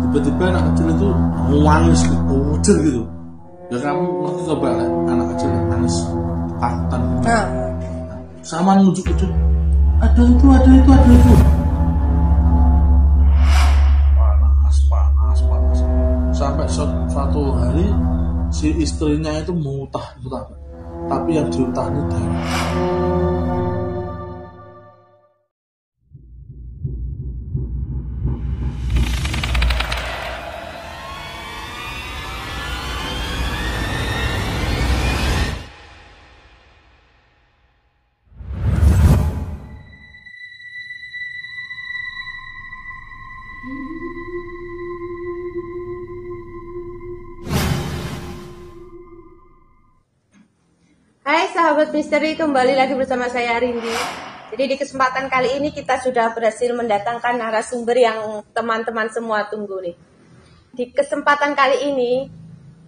tiba-tiba anak kecil itu nangis ujar gitu. Ya kamu ngerti coba anak kecil yang nangis ketakutan. Sama nunjuk ada itu. Panas. Sampai suatu hari si istrinya itu muntah, tapi yang diuntah itu darah. Hai sahabat misteri, kembali lagi bersama saya Rindi. Jadi di kesempatan kali ini kita sudah berhasil mendatangkan narasumber yang teman-teman semua tunggu nih. Di kesempatan kali ini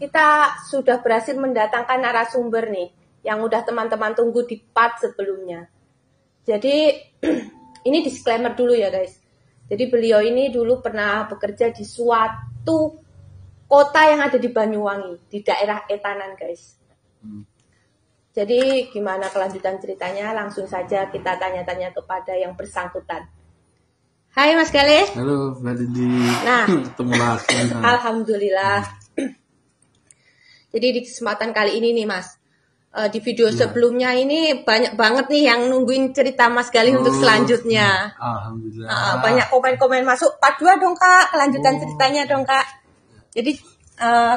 kita sudah berhasil mendatangkan narasumber nih yang udah teman-teman tunggu di part sebelumnya. Jadi ini disclaimer dulu ya guys. Jadi beliau ini dulu pernah bekerja di suatu kota yang ada di Banyuwangi, di daerah Etanan guys. Jadi gimana kelanjutan ceritanya? Langsung saja kita tanya-tanya kepada yang bersangkutan. Hai Mas Galih. Halo Mbak Dindi. Nah, ketemu lagi. Alhamdulillah. Jadi di kesempatan kali ini nih Mas, di video sebelumnya ini banyak banget nih yang nungguin cerita Mas Galih untuk selanjutnya. Alhamdulillah. Banyak komen-komen masuk. Part 2 dong Kak, kelanjutan ceritanya dong Kak. Jadi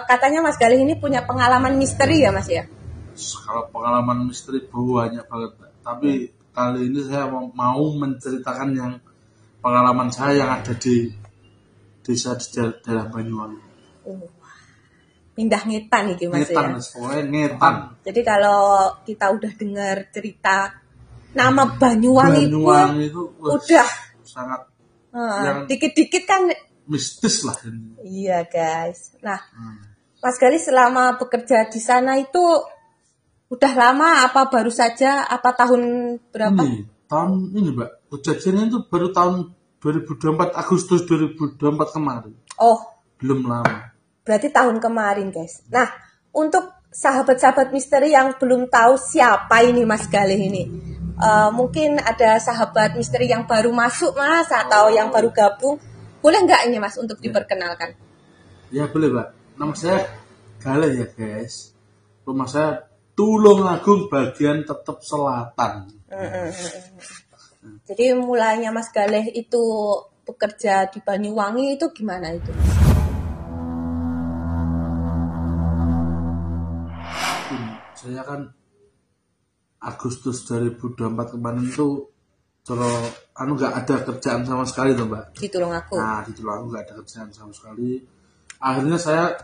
katanya Mas Galih ini punya pengalaman misteri ya Mas ya? Kalau pengalaman misteri banyak banget, tapi kali ini saya mau menceritakan yang pengalaman saya yang ada di desa di daerah Banyuwangi. Pindah ngetan nih Mas Ngetan, ya. Ngetan. Jadi kalau kita udah dengar cerita nama Banyuwangi pun itu udah sangat dikit-dikit kan mistis lah. Iya guys. Nah, Mas Galih selama bekerja di sana itu udah lama apa baru saja, apa tahun berapa? Tahun ini Mbak, kejadiannya itu baru tahun 2024, Agustus 2024 kemarin. Oh, belum lama. Berarti tahun kemarin guys. Nah, untuk sahabat-sahabat misteri yang belum tahu siapa ini Mas Galih ini, mungkin ada sahabat misteri yang baru masuk Mas, atau yang baru gabung, boleh nggak ini Mas untuk diperkenalkan? Ya boleh Mbak, nama saya Galih ya guys. Rumah saya Tulungagung bagian Tetep Selatan. Jadi mulainya Mas Galih itu bekerja di Banyuwangi itu gimana itu? Saya kan Agustus 2024 kemarin itu nggak ada kerjaan sama sekali tuh Mbak. Di Tulungagung. Nah di Tulungagung nggak ada kerjaan sama sekali. Akhirnya saya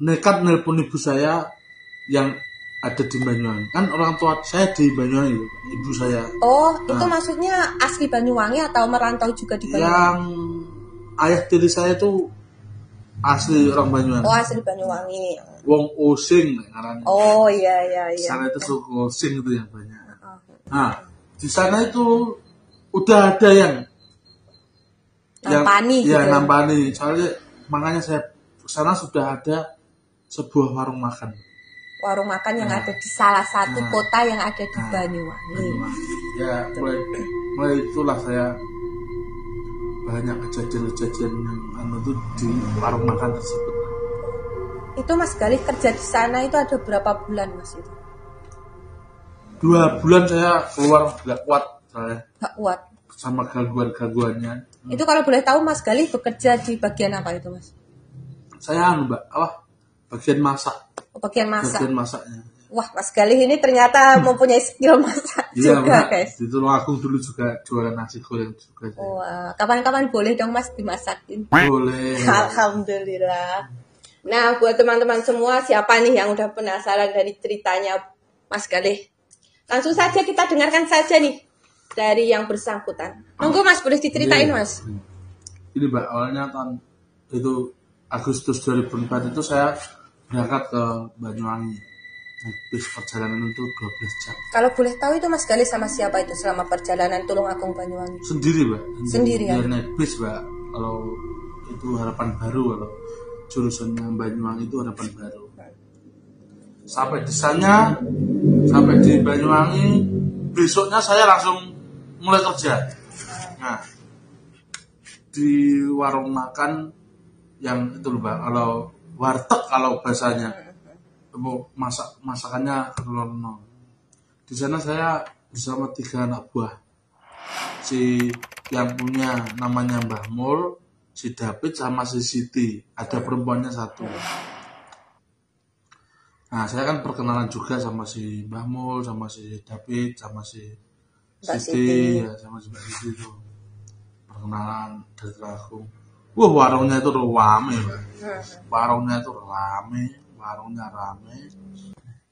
nekat nelpon ibu saya yang ada di Banyuwangi. Kan orang tua saya di Banyuwangi, ibu saya. Oh, itu maksudnya asli Banyuwangi atau merantau juga di Banyuwangi? Yang ayah tiri saya itu asli orang Banyuwangi. Oh, asli Banyuwangi. Wong Osing namanya. Oh, iya. Sana itu suku Osing itu yang banyak. Nah, di sana itu udah ada yang nampani gitu. Ya, nampani. Soalnya makanya saya sana sudah ada sebuah warung makan. Warung makan yang ada di salah satu kota yang ada di Banyuwangi. Ya, mulai itulah saya banyak kejadian-kejadian yang itu di warung makan tersebut. Itu Mas Galih kerja di sana itu ada berapa bulan Mas itu? 2 bulan saya keluar nggak kuat saya. Nggak kuat. Sama gangguannya. Itu kalau boleh tahu Mas Galih bekerja di bagian apa itu Mas? Saya Mbak, bagian masak. Bagian masak. Bagian masaknya. Wah, Mas Galih ini ternyata mempunyai skill masak juga, guys. Di Tulungagung dulu juga jualan nasi goreng juga. Wah, kapan-kapan boleh dong Mas dimasakin. Boleh. Alhamdulillah. Nah, buat teman-teman semua, siapa nih yang udah penasaran dari ceritanya Mas Galih? Langsung saja kita dengarkan saja nih dari yang bersangkutan. Monggo Mas, boleh diceritain Mas. Ini Mbak, awalnya tahun itu Agustus 2004 itu saya berangkat ke Banyuwangi. Bis perjalanan itu 12 jam. Kalau boleh tahu itu Mas Galih sama siapa itu selama perjalanan Tulungagung Banyuwangi? Sendiri Mbak. Sendiri ya? Naik bis Mbak. Kalau itu Harapan Baru, kalau jurusannya Banyuwangi itu Harapan Baru. Sampai di sana, sampai di Banyuwangi, besoknya saya langsung mulai kerja. Nah, di warung makan yang itu loh Mbak, kalau warteg kalau bahasanya, masakannya Rono. Di sana saya bersama 3 anak buah, si yang punya namanya Mbah Mul, si David sama si Siti, ada perempuannya 1. Nah, saya kan perkenalan juga sama si Mbah Mul, sama si David, sama si Siti, ya, sama si Mbak Siti itu. Perkenalan dari aku. Wah, warungnya itu rame, Mbak. Warungnya itu rame, warungnya rame.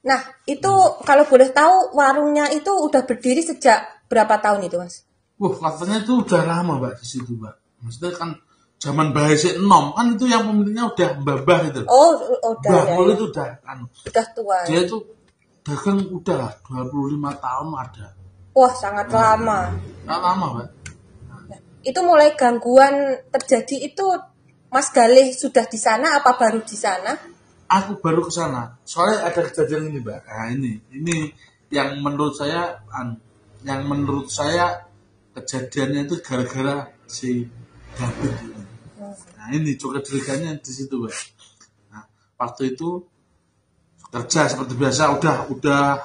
Nah, itu kalau boleh tahu warungnya itu udah berdiri sejak berapa tahun itu, Mas? Wah, katanya itu udah lama, Mbak, di situ, Mbak. Maksudnya kan zaman Bahasa Enom kan itu yang pemiliknya udah mbah gitu. Oh, udah. Mbah Mul itu udah kan. Udah tua. Dia itu dagang udah 25 tahun ada. Wah, sangat lama. Nah, lama, Mbak. Itu mulai gangguan terjadi itu Mas Galih sudah di sana apa baru di sana? Aku baru ke sana. Soalnya ada kejadian ini, Mbak. Nah, ini yang menurut saya kejadiannya itu gara-gara si David ini. Nah, ini juga ceritanya di situ, Mbak. Nah, waktu itu kerja seperti biasa, udah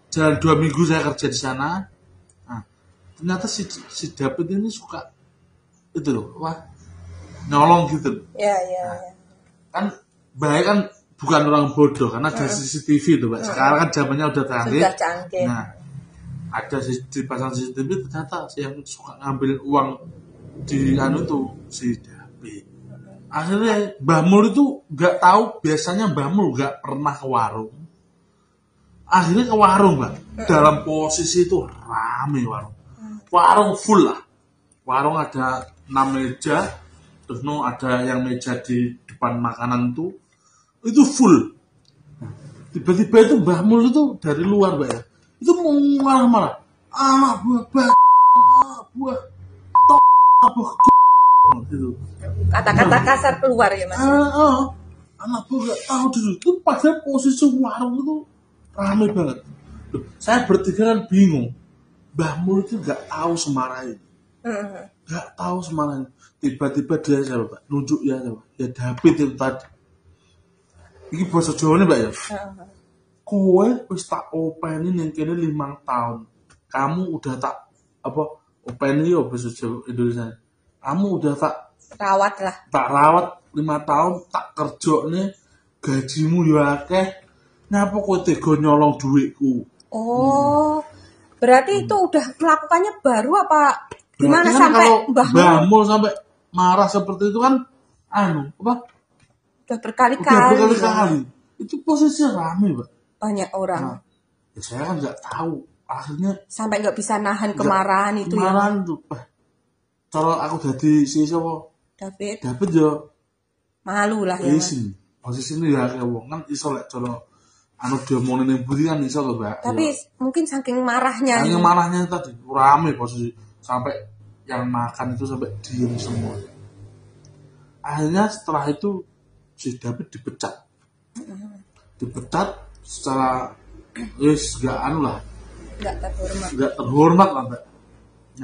jalan 2 minggu saya kerja di sana. Nah, ternyata si David ini suka itu loh, nyolong gitu. Ya. Kan Mbak kan bukan orang bodoh karena ada CCTV tuh, Mbak. Sekarang kan zamannya udah canggih. Sudah canggih. Nah, ada dipasang CCTV, ternyata yang suka ngambil uang di tuh si David. Akhirnya Mbah Mul itu nggak tahu, biasanya Mbah Mul nggak pernah ke warung. Akhirnya ke warung, Mbak. Dalam posisi itu rame warung. Warung full lah. Warung ada 6 meja, terus ada yang meja di depan makanan itu full. Tiba-tiba itu Mbah Mul itu dari luar, Mbak ya. Itu mau marah-marah. Anak buah gitu. Kata-kata kasar keluar ya, Mas. Anak buah gak tahu dulu. Itu pada posisi warung itu rame banget. Loh, saya bertiga kan bingung. Mbah Mul itu gak tahu semarah itu. Gak tahu semarah itu. Tiba-tiba dia siapa, Pak? Nunjuk ya, ya David itu tadi. Ini bahasa Jawa nih, Mbak ya. Kowe wis tak openin yang kene 5 tahun. Kamu udah tak openin yo bahasa Jawa Indonesia. Kamu udah tak rawat lah. Tak rawat 5 tahun, tak kerjone gajimu yo akeh. Nyapa kowe tega nyolong duitku? Oh. Berarti itu udah melakukannya baru apa gimana kan sampai Mbah Mul sampai marah seperti itu kan udah berkali-kali. Itu posisi rame, Mbak. Banyak orang. Nah, ya saya kan nggak tahu. Akhirnya sampai nggak bisa nahan kemarahan itu. Kemarahan tuh. Kalau aku jadi si siapa? David yo malu lah ya. Posisi ini ya kayak wong kan iso lek cara diomongin yang budi kan iso loh, Mbak. Tapi mungkin saking marahnya. Saking marahnya tadi rame posisi sampai yang makan itu sampai diem semua. Akhirnya setelah itu si David dipecat. Secara nggak terhormat lah, Mbak.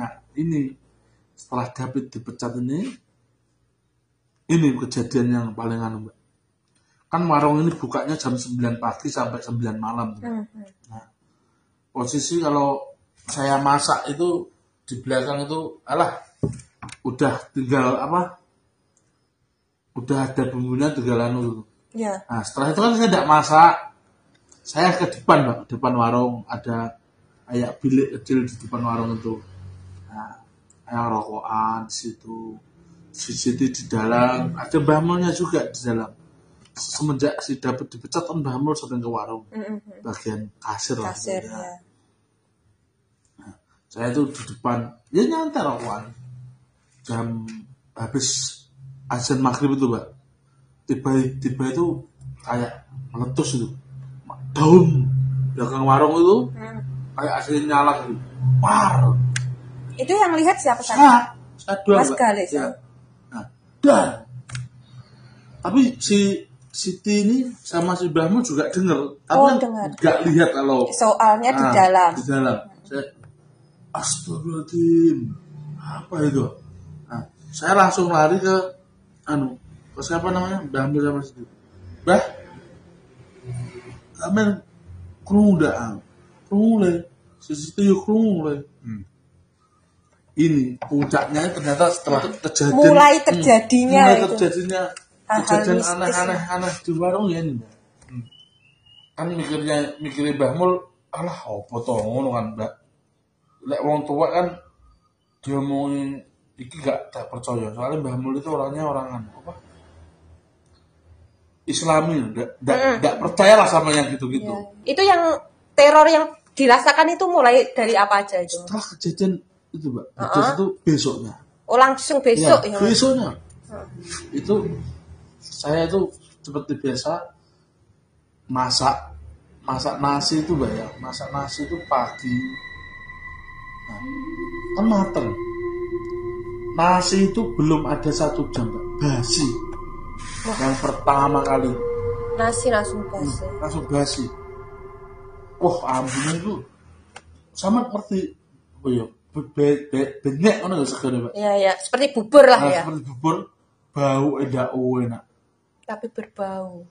Nah, ini setelah David dipecat ini kejadian yang paling Mbak. Kan warung ini bukanya jam 9 pagi sampai 9 malam. Nah, posisi kalau saya masak itu di belakang itu udah tinggal udah ada bumbunya, tinggal Ya. Nah, setelah itu kan saya tidak masak. Saya ke depan, Mbak, depan warung ada kayak bilik kecil di depan warung itu. Nah, yang rokokan di situ. Siti di dalam, ada Mbah Mulnya juga di dalam. Semenjak si David dipecat kan Mbah Mul sering ke warung. Bagian kasir lah. Kasir ya. Nah, saya itu di depan, ya nyantai rokokan. Jam habis azan maghrib itu, Mbak. Tiba itu kayak meletus itu. Daun belakang warung itu kayak asli nyala gitu. War. Itu yang lihat siapa saja? Saya dua. Mas Galih. Ya. Nah, Dan tapi si Siti ini sama si Bahmu juga denger, tapi nggak lihat kalau soalnya di dalam. Di dalam. Saya astagfirullahaladzim, apa itu? Nah, saya langsung lari ke ke siapa namanya? Bahmu sama Siti. Bah, kamen krungu dah, krungu le, Siti yuk krungu le. Ini puncaknya ternyata setelah kejadian mulai terjadinya kejadian aneh-aneh di warung ya ini. Kan mikirnya Mbah Mul, alah apa to ngono kan, Mbak. Lek wong tua kan diomongin iki gak tak percaya. Soalnya Mbah Mul itu orangnya orang apa? Islami, enggak percayalah sama yang gitu-gitu. Ya. Itu yang teror yang dirasakan itu mulai dari apa aja itu? Setelah kejadian itu, Mbak. Kejadian itu besoknya. Oh, langsung besok ya? Besoknya. Itu saya itu seperti biasa masak nasi itu, Mbak ya. Masak nasi itu pagi. Nah, kan mateng. Nasi itu belum ada 1 jam, Mbak. Basi. Yang pertama kali. Nasi langsung basi. Langsung basi. Wah, ampun itu sama seperti benyek ngono segone, Pak. Iya, seperti bubur lah ya. Seperti bubur, bau enak. Tapi berbau.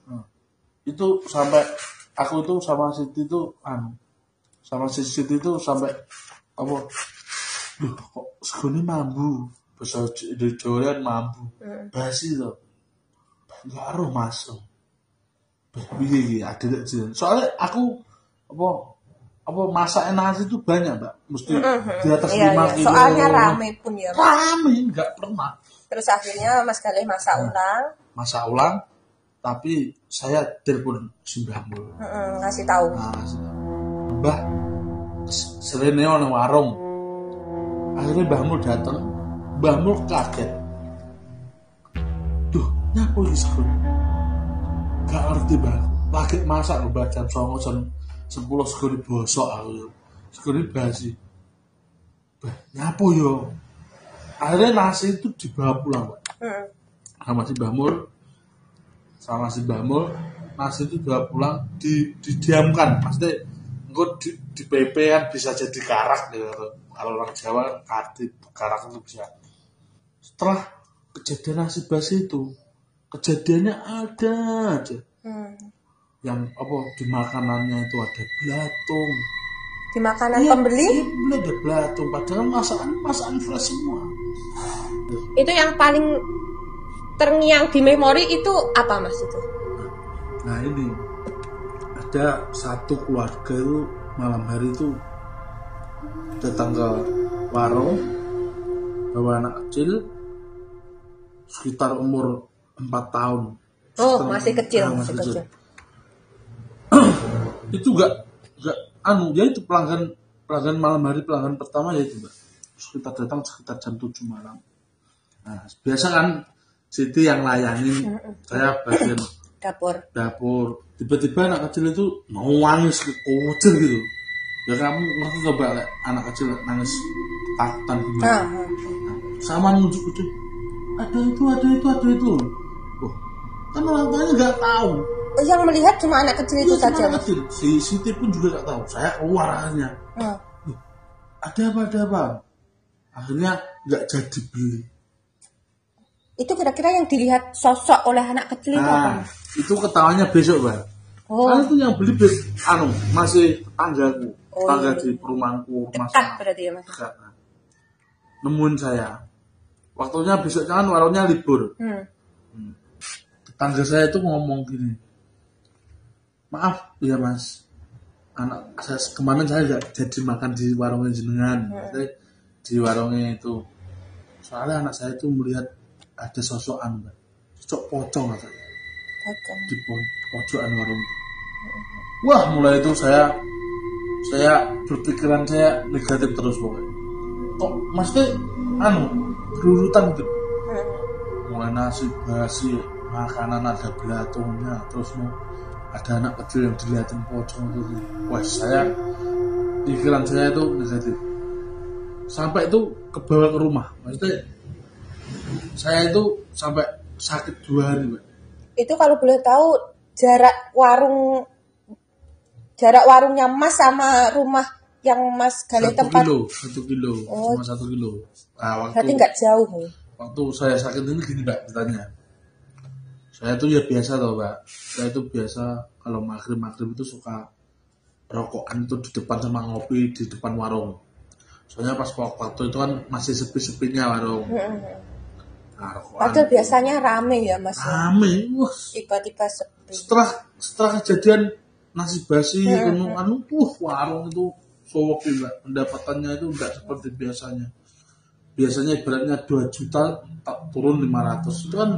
Itu sampai aku tuh sama Siti tuh sama si Siti tuh sampai apa? Duh, kok segone mambu. Bahasa Jawa mambu. Basi to. Enggak aruh masuk. Piye iki adek jeneng. Soalnya aku apa masak nasi itu banyak, Mbak. Mesti di atas 5 kilo. Soalnya rame pun ya, Mas. Rame, enggak pernah. Terus akhirnya Mas Galih masak ulang, tapi saya telepon si Mbah Mul. Ngasih tahu. Mbah, serene ono warung. Akhirnya Mbah Mul datang. Mbah Mul kaget. Duh, nyapa iki sekon? Gak ngerti, Mbah. Lagi masak lho, Mbah, jam 09.00 jam 10 segone bosok aku. Segone basi. Bah, nyapa yo? Akhirnya nasi itu dibawa pulang, Pak. Sama si Mbah Mul, nasi itu dibawa pulang, didiamkan. Maksudnya engko di PP kan bisa jadi karak gitu. Kalau orang Jawa karak itu bisa. Setelah kejadian nasi basi itu, kejadiannya ada aja. Yang di makanannya itu ada belatung. Di makanan pembeli? Iya, ada belatung. Padahal masakan fresh semua. Itu yang paling terngiang di memori itu apa, Mas itu? Nah ini ada satu keluarga itu malam hari itu datang ke warung bawa anak kecil sekitar umur 4 tahun. Oh, masih kecil. Itu enggak ya itu pelanggan malam hari, pelanggan pertama ya itu, Mbak. Kita datang sekitar jam 7 malam. Nah, biasa kan Siti yang layani, saya bagian dapur. Tiba-tiba anak kecil itu nangis kekucil gitu. Ya kamu ngerti coba anak kecil nangis ketakutan gimana? Sama nunjuk-nunjuk. Ada itu. Oh, kan orang tuanya nggak tahu. Yang melihat cuma anak kecil itu saja. Si Siti pun juga nggak tahu. Saya keluar akhirnya. Ada apa? Akhirnya nggak jadi beli. Itu kira-kira yang dilihat sosok oleh anak kecil itu apa? Itu ketawanya besok, Mbak. Karena itu yang beli masih tetanggaku. Tetangga di perumahanku. Dekat berarti ya, Mas? Dekat. Nemuin saya. Waktunya besok kan warungnya libur. Tetangga saya itu ngomong gini. Maaf ya, Mas. Anak saya kemarin saya nggak jadi makan di warungnya jenengan. Di warungnya itu. Soalnya anak saya itu melihat ada sosokan, Mbak. Sosok pocong katanya. Di pojokan warung. Wah, mulai itu saya berpikiran saya negatif terus pokoknya. Kok mesti berurutan gitu. Mulai nasi basi, makanan ada belatungnya, terus ada anak kecil yang dilihatin pocong itu. Wah, pikiran saya itu negatif. Sampai itu kebawa ke rumah. Maksudnya Saya itu sampai sakit 2 hari, Mbak. Itu kalau boleh tahu jarak warungnya Mas sama rumah yang Mas Galih 1 tempat. kilo, 1 kilo, Oh. cuma 1 kilo. Nah, Berarti nggak jauh nih. waktu saya sakit ini gini, Mbak, ditanya. Saya tuh ya biasa tau, Mbak. Saya itu biasa kalau maghrib itu suka rokokan itu di depan sama ngopi di depan warung. Soalnya pas waktu itu kan masih sepi-sepinya warung. Nah, rokokan. Padahal biasanya rame ya Mas. Rame, wah. Tiba-tiba sepi. Setelah kejadian nasi basi, warung itu sowok juga. Pendapatannya itu enggak seperti biasanya. Biasanya ibaratnya 2 juta tak turun 500. Itu kan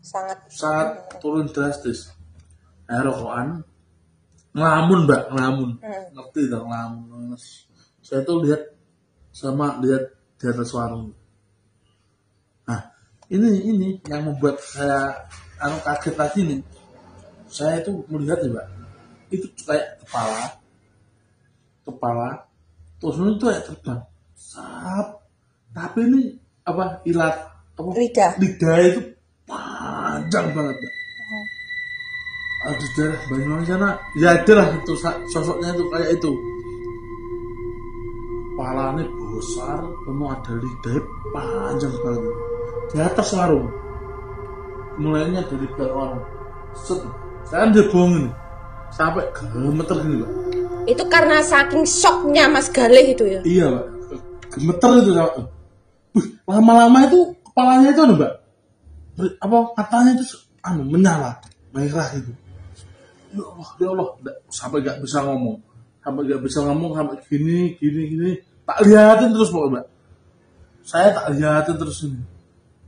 sangat turun drastis. Nah, rokokan ngelamun, Mbak, ngelamun. Ngerti dong ngelamun. Saya tuh lihat di atas warung. Nah, ini yang membuat saya kaget tadi nih. Saya itu melihat nih, Mbak. Itu kayak kepala terus itu kayak terbang. Tapi ini lidah itu panjang banget, Mbak. Di daerah Banyuwangi sana ya ada lah itu sosoknya itu kayak itu. Kepalanya besar, kemudian ada lidah panjang banget di atas warung. Mulainya dari belakang warung. Saya dia bohongin sampai gemeter gini, Pak. Itu karena saking shocknya Mas Galih itu ya? Iya, Pak. Gemeter itu, Pak. Lama-lama itu kepalanya itu, Mbak. Matanya itu menyala, merah itu. Ya Allah, sampai gak bisa ngomong, sampai gini, tak liatin terus pokoknya, Mbak. Saya tak liatin terus ini,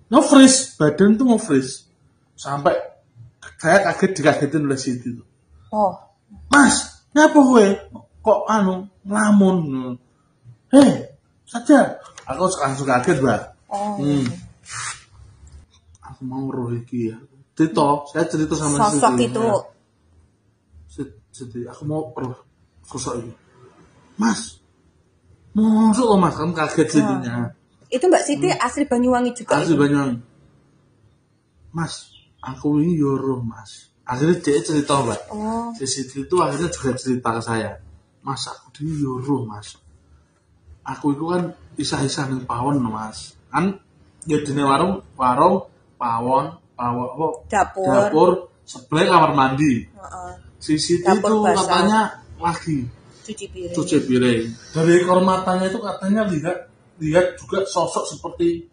nge-freeze, badan tuh nge-freeze, sampai saya dikagetin oleh Siti tuh. Oh, Mas, ngapa gue kok ngelamun? Saja, aku langsung kaget, Mbak. Aku mau roh iki ya. Saya cerita sama sosok Siti. itu. Jadi aku mau sosok ini. Mas, masuk kok Mas, kamu kaget Sitinya. Itu Mbak Siti asli Banyuwangi juga. Asli Banyuwangi. Mas, aku ini yoro Mas. Akhirnya dia cerita, Mbak. Si Siti itu akhirnya juga cerita ke saya. Mas, aku ini yoro Mas. Aku itu kan isah-isah ning pawon Mas. Kan ya dene warung pawon, dapur sebelah kamar mandi. Si Siti itu katanya lagi cuci piring. Dari ekor matanya itu katanya lihat juga sosok seperti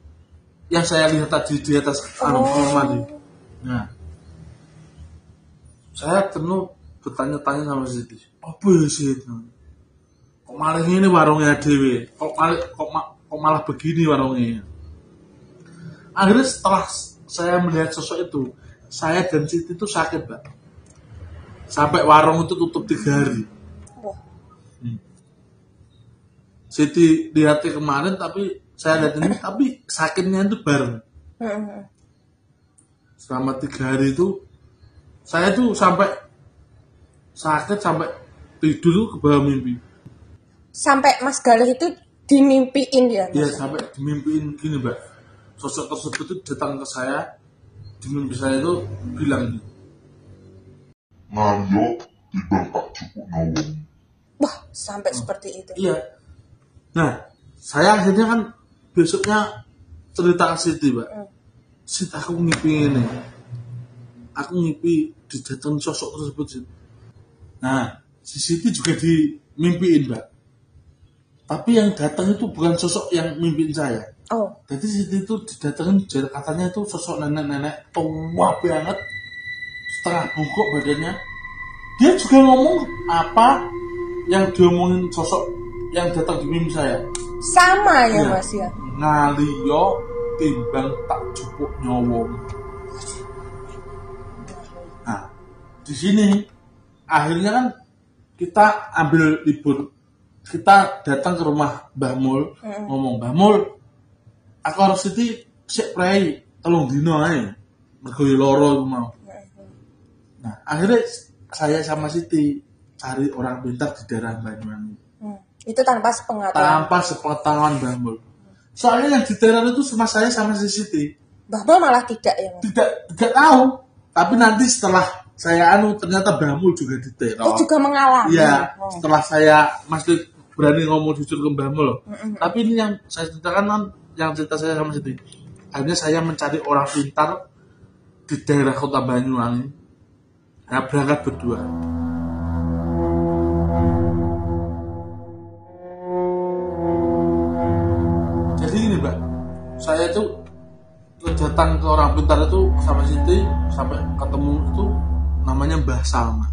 yang saya lihat tadi di atas kamar mandi. Nah, saya penuh bertanya-tanya sama Siti. Apa ya Siti? Kok malah ini warungnya dewe? Kok malah begini warungnya? Akhirnya setelah saya melihat sosok itu, saya dan Siti itu sakit, Mbak. Sampai warung itu tutup 3 hari. Siti lihatnya kemarin, tapi saya lihat ini, tapi sakitnya itu bareng. Selama 3 hari itu, saya tuh sampai sakit, sampai tidur ke bawah mimpi. Sampai Mas Galih itu dimimpiin ya? Iya, sampai dimimpiin gini, Mbak. Sosok tersebut itu datang ke saya, di mimpi saya itu bilang, Ngayo tiba tak cukup nyawang. Wah, sampai seperti itu. Iya. Nah, saya akhirnya kan besoknya cerita ke Siti, Mbak. Siti, aku ngipi ini. Aku ngipi didatang sosok tersebut. Nah, si Siti juga dimimpiin, Mbak. Tapi yang datang itu bukan sosok yang mimpiin saya. Jadi Siti itu didatengin, katanya itu sosok nenek-nenek tua banget, setengah bungkuk badannya. Dia juga ngomong apa yang diomongin sosok yang datang di mimpi saya. Sama ya, Mas ya. Ngaliyo timbang tak cukup nyowong. Nah, di sini akhirnya kan kita ambil libur. Kita datang ke rumah Mbah Mul, ngomong, Mbah Mul, aku harus Siti sik prei 3 dino ae. Mergo loro iku mau. Nah, akhirnya saya sama Siti cari orang pintar di daerah Banyuwangi. Itu tanpa sepengetahuan. Tanpa sepengetahuan Mbah Mul. Soalnya yang diteror itu cuma saya sama si Siti. Mbah Mul malah tidak ya, Mas? Tidak tahu. Tapi nanti setelah saya ternyata Mbah Mul juga diteror. Oh, juga mengalami. Iya, setelah saya masih berani ngomong jujur ke Mbah Mul. Tapi ini yang saya ceritakan kan, yang cerita saya sama Siti. Akhirnya saya mencari orang pintar di daerah Kota Banyuwangi. Nah, berangkat berdua. Jadi ini Mbak, saya itu datang ke orang pintar itu sama Siti, sampai ketemu itu namanya Mbah Salma.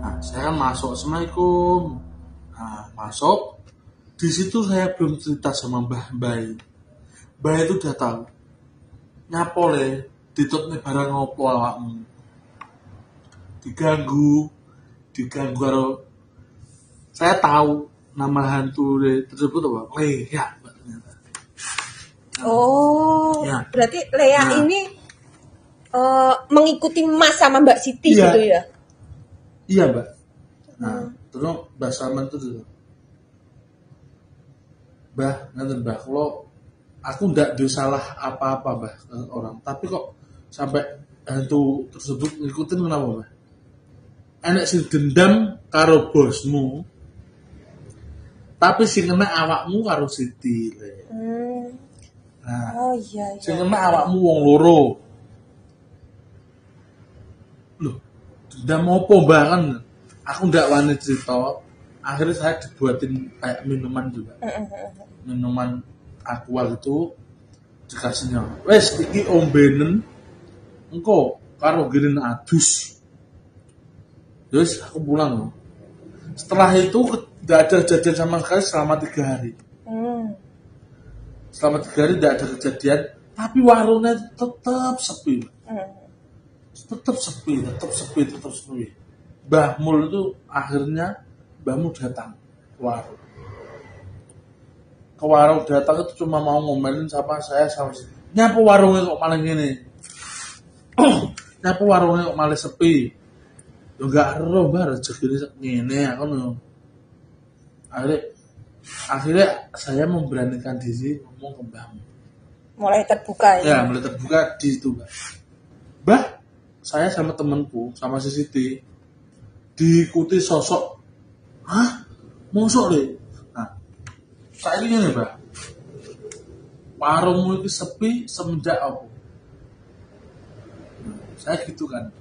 Nah, saya kan masuk, Assalamualaikum. Nah, masuk. Di situ saya belum cerita sama Mbah Bay. Mbah itu udah tahu. Nyapole, ditutne barang ngopo awakmu. Diganggu karo. Saya tahu nama hantu tersebut apa? Lea, Mbak, ternyata. Oh, Ya. berarti Lea Nah. ini mengikuti Mas sama Mbak Siti Iya. gitu ya? Iya, Mbak. Nah, terus Mbah Salman itu dulu. Mbah, nanti Mbah, kalau aku ndak ada salah apa-apa Mbah ke orang, tapi kok sampai hantu tersebut ngikutin kenapa Mbah? Enek sing dendam karo bosmu, tapi sing kena awakmu karo Siti. Nah, Oh iya. sing kena awakmu wong loro. Loh, dendam apa Mbah kan? Aku ndak wani cerita. Akhirnya saya dibuatin kayak minuman juga. Minuman aqua gitu dikasihnya. Wes iki ombenen engko karo girin adus. Terus aku pulang. Setelah itu tidak ada kejadian sama sekali selama 3 hari. Selama 3 hari tidak ada kejadian, tapi warungnya tetap sepi. Tetap sepi. Mbah Mul itu akhirnya Mbah Mul datang ke warung. Ke warung datang itu cuma mau ngomelin sama saya sama si. Nyapa warungnya kok malah gini? Nyapa warungnya kok malah sepi? Yo enggak ero Mbah rezeki ngene aku ngono. Akhirnya saya memberanikan diri ngomong ke Mbah Mul. Mulai terbuka Ya, mulai terbuka di situ, Mbak. Mbah, saya sama temanku, sama si Siti, diikuti sosok. Hah? Mosok le? Nah, saya ini Mbak. Warungmu itu sepi semenjak apa? Saya gitu kan.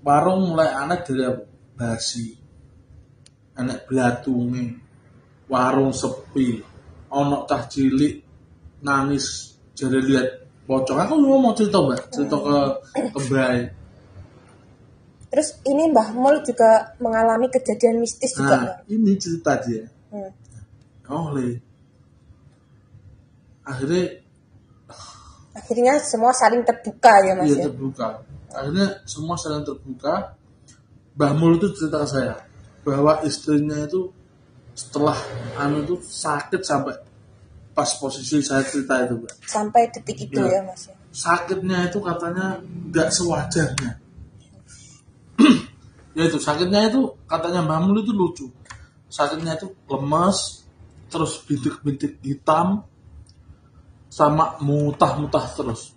Warung mulai aneh dari apa? Basi. Enek blatunge. Warung sepi. Ono cah cilik nangis jadi lihat pocong. Aku mau cerita Mbak, cerita ke Mbak. Terus ini Mbah Mul juga mengalami kejadian mistis juga Nah, ya? ini cerita dia. Oh le. Akhirnya Semua saling terbuka ya Mas iya ya? terbuka. Akhirnya semua saling terbuka. Mbah Mul itu cerita ke saya bahwa istrinya itu setelah itu sakit sampai pas posisi saya cerita itu, Mbak. Sampai detik itu Iya. ya Mas ya? Sakitnya itu katanya nggak sewajarnya. Ya itu sakitnya itu katanya Mbah Mul itu lucu. Sakitnya itu lemas, terus bintik-bintik hitam, sama mutah-mutah terus.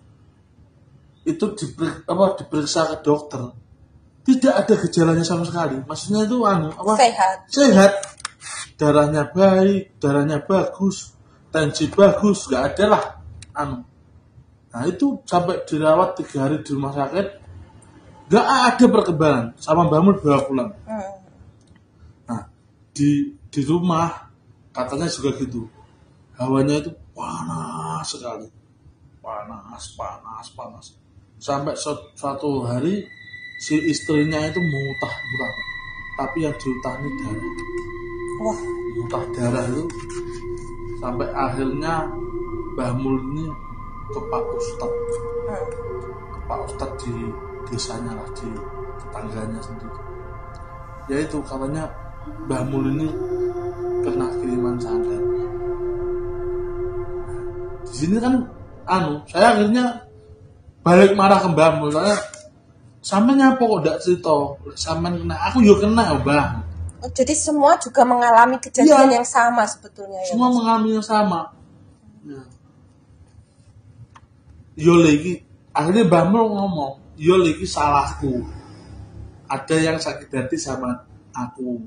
Itu diperiksa ke dokter. Tidak ada gejalanya sama sekali. Maksudnya itu sehat. Darahnya baik, darahnya bagus, tensi bagus, nggak ada lah. Nah itu sampai dirawat 3 hari di rumah sakit, nggak ada perkembangan. Sama Mbah Mul bawa pulang. Nah di rumah katanya juga gitu. Hawanya itu panas sekali, panas. Sampai suatu hari si istrinya itu muntah, tapi yang diutah ini darah. Wah, Muntah darah itu sampai akhirnya Mbah Mul ini ke Pak Ustadz di desanya lah, di tetangganya sendiri. Ya itu katanya Mbah Mul ini kena kiriman santet. Di sini kan saya akhirnya balik marah ke Mbah Mul. Saya sampe nyapa kok ndak cerita? Sampean kena, aku yo kena, Mbah. Jadi semua juga mengalami kejadian yang sama sebetulnya ya. Semua mengalami yang sama. Ya. Yo lagi akhirnya Mbah Mul ngomong, yo lagi salahku. Ada yang sakit hati sama aku.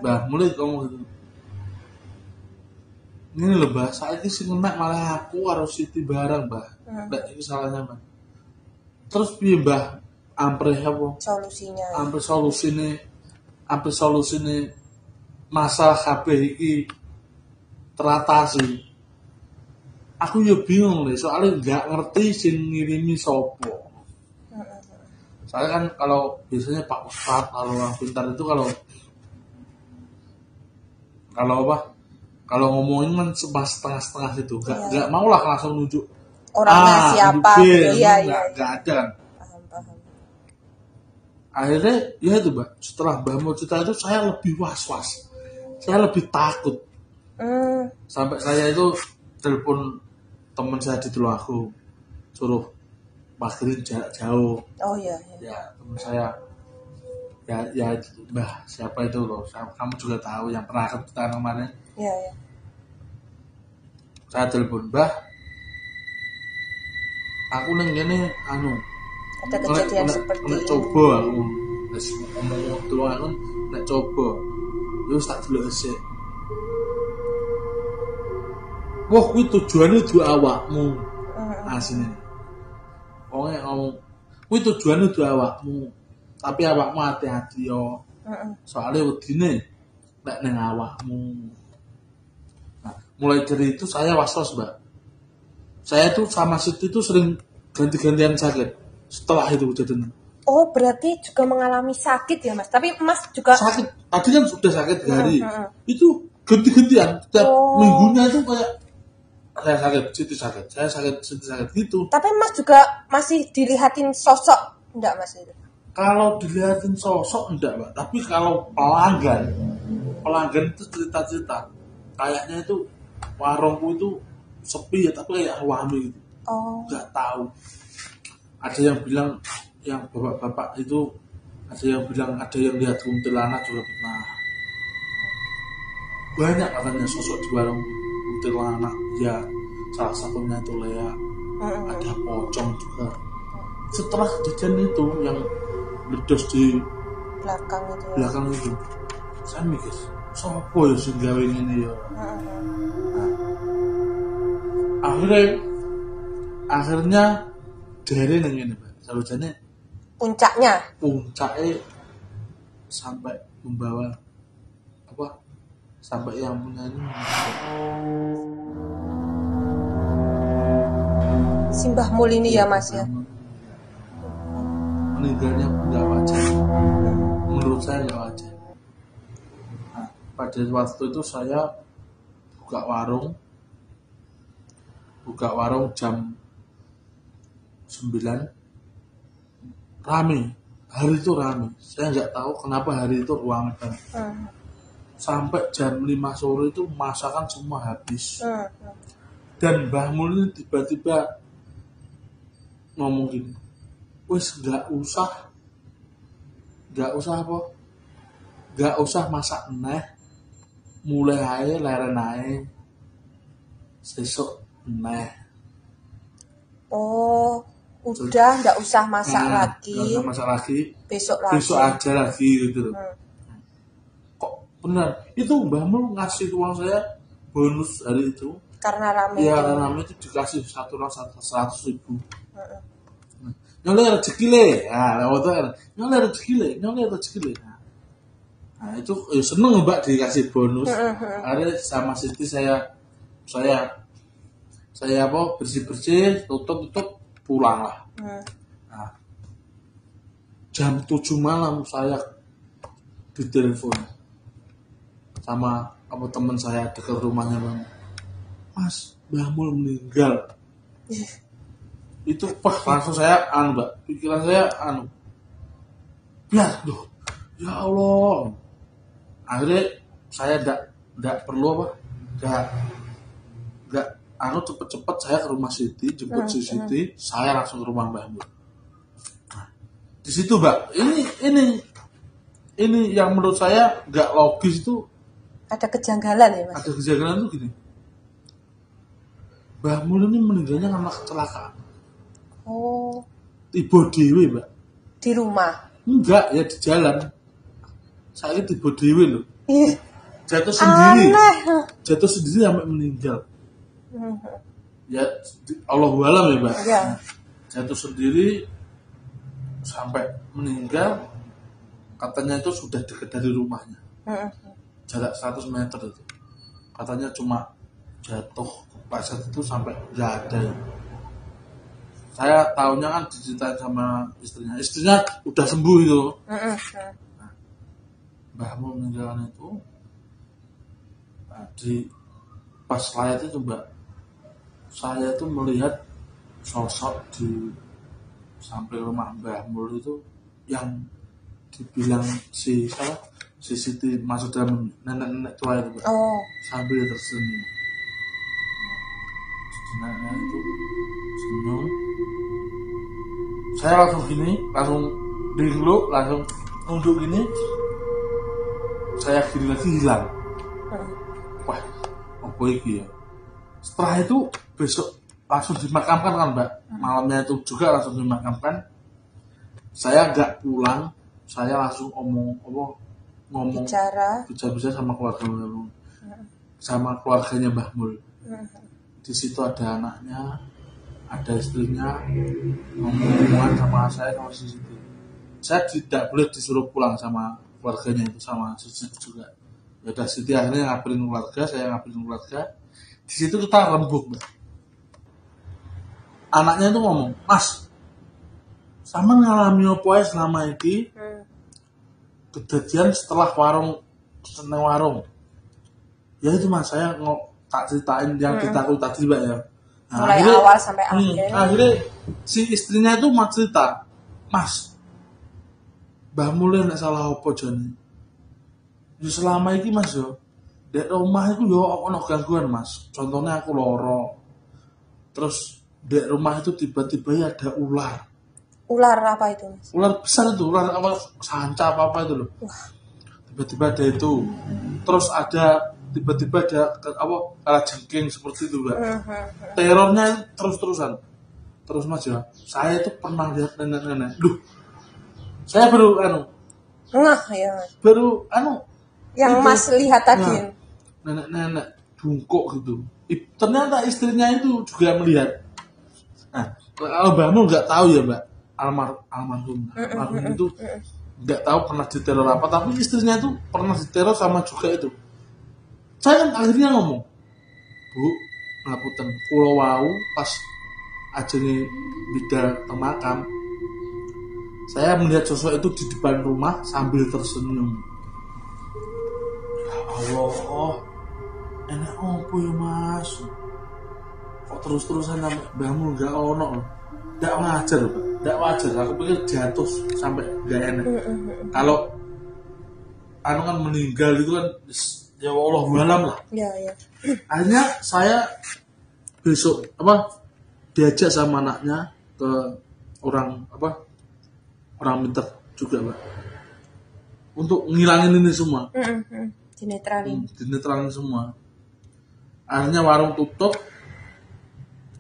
Mbah Mul ngomong gitu. Ini loh Mbah, saat ini sing enak malah aku harus Siti bareng Mbah. Nggak ini salahnya Mbah. Terus piye Mbah? Ampre apa? Solusinya. Ampre solusine masalah kabeh iki teratasi. Aku ya bingung nih, soalnya nggak ngerti sing ngirimi sopo. Soalnya kan kalau biasanya Pak Ustadz, kalau orang pintar itu kalau apa? Kalau ngomongin kan setengah-setengah itu, nggak mau lah langsung nunjuk orangnya siapa gitu. Nggak ada kan. Paham. Akhirnya ya itu Mbak, setelah Mbak mau cerita itu saya lebih was-was, saya lebih takut. Sampai saya itu telepon teman saya di Tulungagung, suruh pagerin jarak jauh. Oh iya. Ya teman saya, ya Mbah siapa itu loh, kamu juga tahu yang pernah kita kemarin. Iya. Saya telepon Mbah, aku neng gini ada kejadian seperti ini. Coba aku ngomong Tulungagung, nek coba, terus tak dulu esek. Wah, kuwi tujuane du awakmu. Asine. Wong ngomong, kuwi tujuane du awakmu. Tapi awakmu hati-hati yo. Soalnya wedine nek ning awakmu. Nah, mulai dari itu saya was-was, Mbak. Saya tuh sama Siti itu sering ganti-gantian sakit setelah itu kejadian. Oh, berarti juga mengalami sakit ya, Mas? Tapi Mas juga sakit. Tadi kan sudah sakit 3 hari. Itu ganti-gantian. Setiap minggunya itu kayak saya sakit, Siti sakit, saya sakit, Siti sakit gitu. Tapi Mas juga masih dilihatin sosok, enggak Mas itu? Kalau dilihatin sosok enggak, Mbak. Tapi kalau pelanggan itu cerita-cerita, kayaknya itu warungku itu sepi ya, tapi kayak rame gitu. Oh. Enggak tahu. Ada yang bilang, yang bapak-bapak itu, ada yang bilang ada yang lihat kuntilanak juga pernah. Banyak katanya sosok di warung kuntilanak, ya salah satunya itu Lea, ada pocong juga. Setelah kejadian itu yang ledos di belakang itu, saya mikir, sopo ya sing gawe ngene ya. Akhirnya dari nang ngene, Pak. Salujane puncaknya sampai membawa sampai yang punya ini Simbah Mul ini ya Mas ya. Meninggalnya nggak wajar, menurut saya nggak wajar. Nah, pada waktu itu saya buka warung jam 9, rame, hari itu rame. Saya nggak tahu kenapa hari itu ruangan sampai jam 5 sore itu masakan semua habis. Dan Mbah Mul ini tiba-tiba ngomong gini, wis nggak usah masak neh, mulai ae leren ae sesuk neh. Oh, udah nggak usah masak lagi. Nggak usah masak lagi. Besok aja lagi gitu. Kok benar? Itu Mbah Mul ngasih uang saya bonus hari itu. Karena rame. Iya, karena rame itu dikasih 100.000. Nyoleh rezeki le, nyoleh rezeki le. Nah itu ya seneng Mbak dikasih bonus. Akhirnya sama Siti saya bersih tutup pulang lah. Nah, jam 7 malam saya ditelepon sama teman saya dekat rumahnya, Bang. Mas, Mbah Mul meninggal. Itu langsung saya Mbak, pikiran saya ya Allah. Akhirnya saya enggak perlu cepet-cepet saya ke rumah Siti, jemput Siti, saya langsung ke rumah Mbah Mul. Nah, di situ Mbak, ini yang menurut saya nggak logis itu. Ada kejanggalan ya, Mas? Ada kejanggalan tuh gini. Mbah Mul ini meninggalnya karena kecelakaan. Oh, Tiba dewe, Mbak. di rumah. Enggak, ya di jalan. Saya tiba dewe loh. Ih, Jatuh sendiri. aneh. Jatuh sendiri sampai meninggal. Ya, Allahu alam ya, Mbak. Ya. Jatuh sendiri sampai meninggal. Katanya itu sudah dekat dari rumahnya. Jarak 100 meter itu. Katanya cuma jatuh pas saat itu sampai nggak ada. Saya tahunya kan diceritain sama istrinya. Istrinya udah sembuh itu. Mbah Mul meninggalnya itu di pas layar itu, Mbak, saya tuh melihat sosok di samping rumah Mbah Mul itu yang dibilang si Siti masuk dalam nenek-nenek tua itu, Mbak. Oh. Sambil tersenyum. Neneknya itu senyum. Saya langsung gini, langsung dinglu, langsung nunduk gini. Saya gini lagi hilang. Wah, apa iki ya? Setelah itu besok langsung dimakamkan kan, Mbak. Malamnya itu juga langsung dimakamkan. Saya nggak pulang, saya langsung ngomong Bicara sama keluarga Mbah Mul, sama keluarganya Mbah Mul. Di situ ada anaknya, ada istrinya, ngomong sama saya sama Siti. Saya tidak boleh disuruh pulang sama keluarganya itu, sama Siti juga. Ya udah, Siti akhirnya ngabarin keluarga, saya ngabarin keluarga. Di situ kita rembuk, Mbak. Anaknya itu ngomong, Mas, sama ngalami apa ya selama ini? Kejadian setelah seneng warung. Ya itu Mas, saya tak ceritain yang kita tadi, Mbak ya. Nah, mulai awal sampai akhir. Akhirnya si istrinya itu mau cerita, Mas, Mbah Mul nek salah apa jane? Ya selama ini Mas yo, dek rumah itu yo ono gangguan Mas. Contohnya aku loro. Terus dek rumah itu tiba-tiba ya ada ular. Ular apa itu, Mas? Ular besar itu, ular apa sanca apa itu loh. Tiba-tiba ada itu. Terus ada tiba-tiba ada kalajengking seperti itu, Mbak. Terornya terus-terusan. Terus Mas ya, saya itu pernah lihat nenek-nenek. Duh, saya baru Ya, baru yang itu, Mas lihat tadi. nenek-nenek bungkuk gitu. Ternyata istrinya itu juga melihat. Nah, kalau Mbah Mul nggak tahu ya, Mbak, almarhum itu nggak tahu pernah diteror apa, tapi istrinya itu pernah diteror sama juga itu. Saya kan akhirnya ngomong, Bu, ngapunten, kula wau pas ajenge bidal temakam, saya melihat sosok itu di depan rumah sambil tersenyum. Ya Allah, enak apa ya Mas? Kok terus-terusan sampai Mbah Mul nggak ono? Nggak wajar, Pak. Nggak wajar. Aku pikir jatuh sampai nggak enak. Kalau kan meninggal itu kan ya Allah alam lah. Ya. Akhirnya saya besok diajak sama anaknya ke orang pintar juga, Pak, untuk ngilangin ini semua. Dinetralin semua. Akhirnya warung tutup.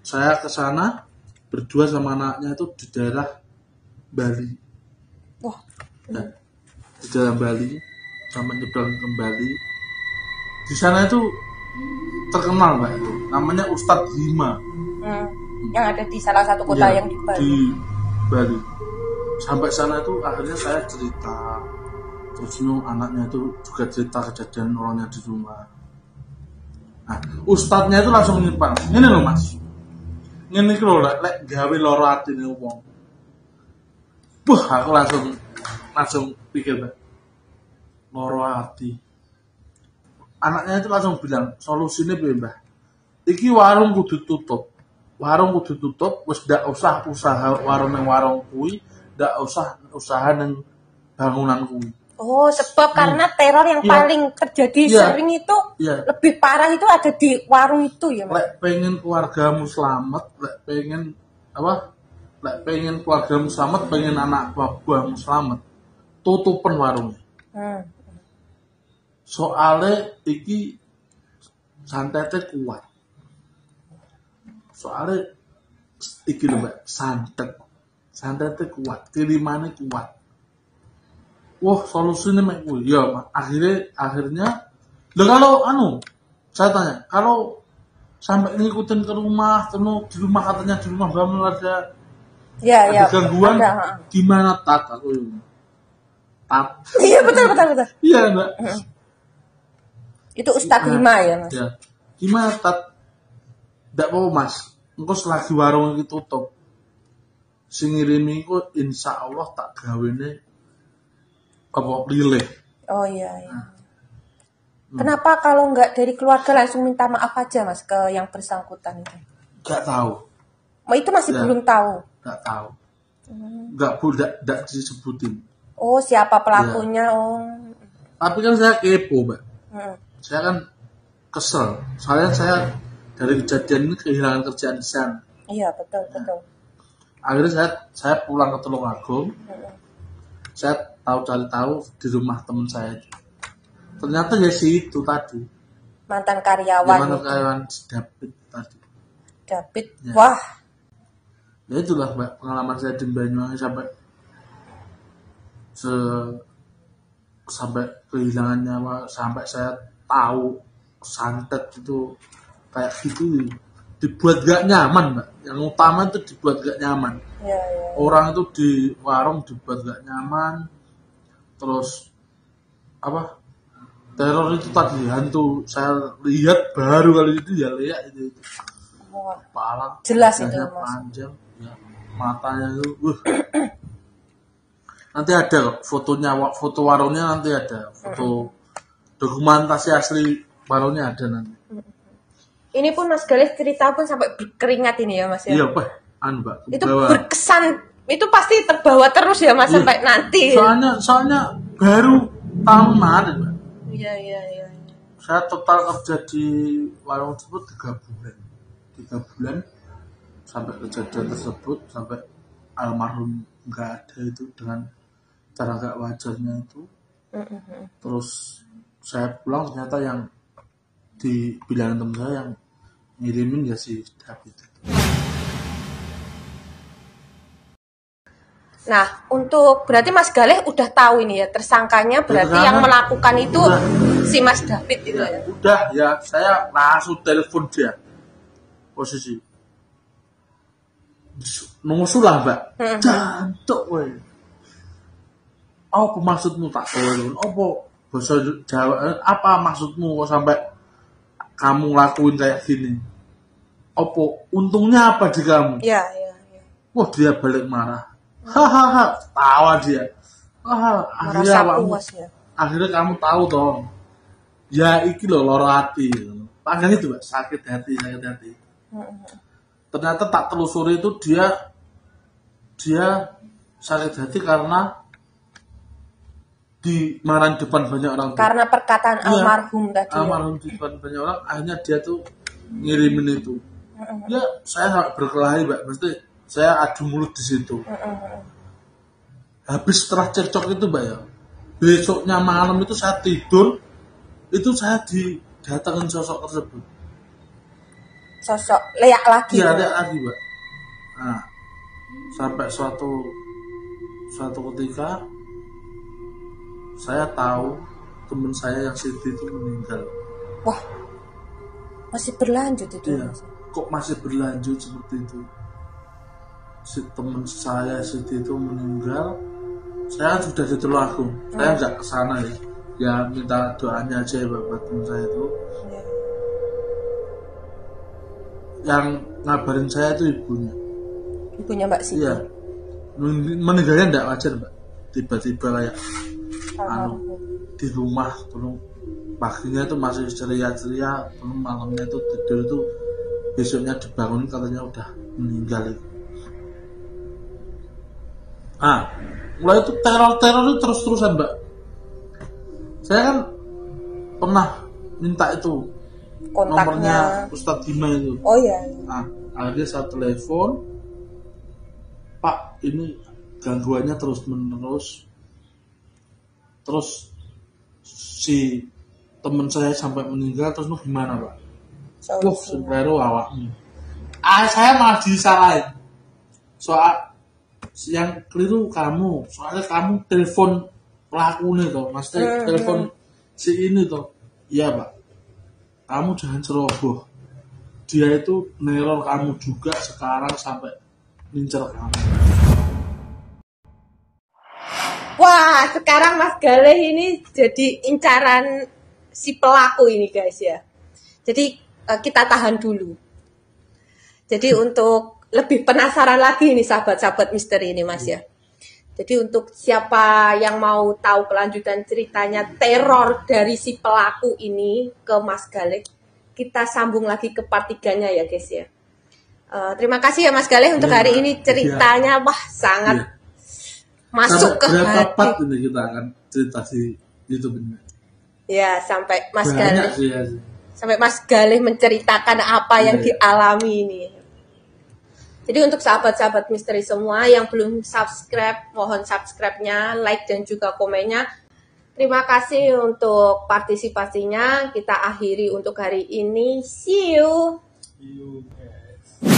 Saya ke sana berdua sama anaknya itu di daerah Bali. Wah. Ya, di daerah Bali, sama nyebrang ke Bali. Di sana itu terkenal, Mbak, itu namanya Ustadz Hima. Yang ada di salah satu kota yang di Bali. Di Bali. Sampai sana itu akhirnya saya cerita. Terus anaknya itu juga cerita kejadian orangnya di rumah. Nah, ustadznya itu langsung nyimpan. Ini loh Mas. Ini lho lek gawe loro atine wong. Aku langsung pikir, Mbak. Loro ati. Anaknya itu langsung bilang, solusinya piye, Mbah? Iki warung kudu tutup. Wis ndak usah usaha warung nang warung kuwi, ndak usah usaha nang bangunan kuwi. Oh, sebab karena teror yang paling terjadi sering itu lebih parah itu ada di warung itu ya, Mas. Lek pengen keluargamu selamat, lek pengen keluargamu selamat, pengen anak buahmu selamat, tutupin warungnya. Soalnya iki santetnya kuat. Soalnya iki lho Mbak, santetnya kuat, kirimannya kuat. Wah, solusinya mek kuwi. Ya, akhirnya kalau saya tanya, kalau sampai ngikutin ke rumah, di rumah katanya di rumah Bamul ada gangguan, gimana tat aku ini? Tat. Iya betul. Iya Mbak. Itu Ustadz Hima ya Mas. Ya. Gimana tat? Ndak apa Mas. Engko selagi warung iki tutup. Sing ngirimi iku insyaallah tak gawene apa pilih. Oh iya. Kenapa kalau nggak dari keluarga langsung minta maaf aja Mas ke yang bersangkutan itu? Gak tahu. Itu masih belum tahu. Gak tahu. Gak disebutin. Oh, siapa pelakunya? Oh. Tapi kan saya kepo, Mbak. Saya kan kesel. Soalnya saya dari kejadian ini kehilangan kerjaan di sana. Iya, betul. Akhirnya saya pulang ke Tulungagung. Saya cari tahu di rumah teman saya. Ternyata ya si itu tadi. Mantan karyawan. Mantan karyawan David tadi. David. Ya. Wah. Ya itulah Mbak, pengalaman saya di Banyuwangi sampai kehilangan nyawa, sampai saya tahu santet itu kayak gitu dibuat gak nyaman Mbak. Yang utama itu dibuat gak nyaman. Ya. Orang itu di warung dibuat gak nyaman. Terus teror itu tadi hantu saya lihat baru kali itu ya lihat itu. Kepala jelas itu Mas. Panjang ya, matanya itu nanti ada kok fotonya, foto warungnya nanti ada, foto dokumentasi asli warungnya ada nanti. Ini pun Mas Galih cerita pun sampai berkeringat ini ya Mas ya. Iya Pak, Mbak. Itu berkesan, itu pasti terbawa terus ya Mas sampai nanti. Soalnya baru tahun kemarin Mbak. Iya. Saya total kerja di warung tersebut 3 bulan. 3 bulan sampai kejadian tersebut, sampai almarhum nggak ada itu dengan cara nggak wajarnya itu. Terus saya pulang ternyata yang dibilang teman saya yang ngirimin ya si David. Nah, untuk berarti Mas Galih udah tahu ini ya tersangkanya berarti yang melakukan itu si Mas David itu ya. Udah ya, saya langsung telepon dia. Posisi nungsulah Mbak. Jantuk weh. Apa maksudmu tak tahu? Apa bahasa Jawa? Apa maksudmu kok sampai kamu lakuin kayak gini? Apa untungnya apa di kamu? Iya. Wah, dia balik marah. Hahaha, tawa dia. Akhirnya kamu tahu dong. Ya iki loh loro hati. Panggil itu Mbak, sakit hati. Ternyata tak telusuri itu dia sakit hati karena dimarahin depan banyak orang. Karena perkataan almarhum tadi. Almarhum di depan banyak orang, akhirnya dia tuh ngirimin itu. Ya, saya sangat berkelahi Mbak. Mesti saya adu mulut di situ. Habis setelah cekcok itu Mbak ya, besoknya malam itu saya tidur, itu saya didatangin sosok tersebut. Sosok leak lagi. Iya, leak lagi Mbak. Nah, sampai suatu ketika saya tahu teman saya yang Siti itu meninggal. Wah, masih berlanjut itu. Iya, kok masih berlanjut seperti itu? Si teman saya Siti itu meninggal. Saya sudah di Tulungagung, saya nggak kesana ya. Ya minta doanya aja ya buat teman saya itu. Yang ngabarin saya itu ibunya. Ibunya Mbak Siti. Iya. Meninggalnya nggak wajar Mbak. Tiba-tiba kayak di rumah, tolong paginya itu masih ceria-ceria, tolong malamnya itu tidur itu besoknya dibangun katanya udah meninggal itu. Mulai itu teror itu terus-terusan Mbak. Saya kan pernah minta itu kontaknya nomornya Ustadz Hima itu. Oh iya. Akhirnya saya telepon, Pak ini gangguannya terus menerus. Terus si teman saya sampai meninggal, terus lu gimana Pak? Wah, Solusinya. sebenarnya awakmu. Saya malah disalahin. Soal yang keliru kamu, soalnya kamu telepon pelakunya toh, maksudnya telepon si ini toh. Iya Pak, kamu jangan ceroboh. Dia itu neror kamu juga sekarang sampai ngincer kamu. Wah, sekarang Mas Galih ini jadi incaran si pelaku ini guys ya. Jadi kita tahan dulu. Jadi untuk lebih penasaran lagi nih sahabat-sahabat misteri ini Mas ya. Jadi untuk siapa yang mau tahu kelanjutan ceritanya teror dari si pelaku ini ke Mas Galih, kita sambung lagi ke part 3-nya ya guys ya. Terima kasih ya Mas Galih untuk hari ini ceritanya wah sangat masuk ke berapa hati. part ini kita akan cerita si YouTube ini? Ya, sampai Mas Banyak Galih sih ya. sampai Mas Galih menceritakan apa yang dialami ini. Jadi untuk sahabat-sahabat misteri semua yang belum subscribe, mohon subscribe-nya, like dan juga komennya. Terima kasih untuk partisipasinya. Kita akhiri untuk hari ini. See you. See you guys.